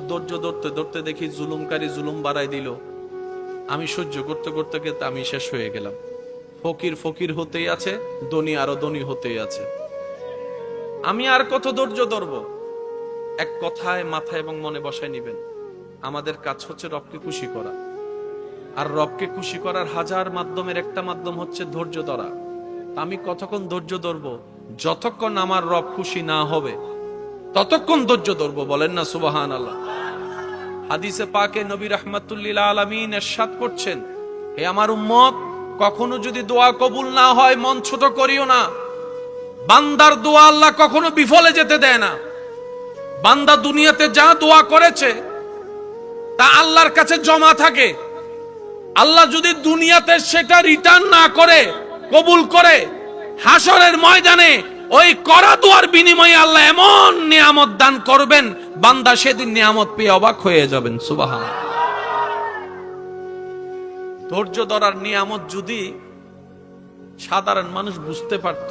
ধৈর্য ধরতে ধরতে দেখি জুলুমকারী জুলুম বাড়াই দিল, আমি সহ্য করতে করতে করতে আমি শেষ হয়ে গেলাম। ফকির ফকির হতেই আছে, ধনী আরো ধনী হতেই আছে। আমি আর কত ধৈর্য ধরবো? এক কথায় মাথায় এবং মনে বসায় নিবেন, আমাদের কাজ হচ্ছে রবকে খুশি করা। আর রবকে খুশি করার হাজার মাধ্যমের একটা মাধ্যম হচ্ছে ধৈর্য ধরা। আমি কতক্ষণ ধৈর্য ধরবো? যতক্ষণ আমার রব খুশি না হবে ততক্ষণ ধৈর্য ধরবো। বলেন না সুবহানাল্লাহ। হাদিসে পাকে নবী রাহমাতুল্লিল আলামিন ইরশাদ করছেন, হে আমার উম্মত, কখনো যদি দোয়া কবুল না হয় মন ছোট করিও না। বান্দার দোয়া আল্লাহ কখনো বিফলে যেতে দেয় না। বান্দা দুনিয়াতে যা দোয়া করেছে তা আল্লাহর কাছে জমা থাকে। আল্লাহ যদি দুনিয়াতে সেটা রিটার্ন না করে, কবুল করে, হাসরের ময়দানে ওই করা দোয়ার বিনিময়ে আল্লাহ এমন নিয়ামত দান করবেন, বান্দা সেদিন নিয়ামত পেয়ে অবাক হয়ে যাবেন। সুবহানাল্লাহ। ধৈর্য ধরার নিয়ামত যদি সাধারণ মানুষ বুঝতে পারত,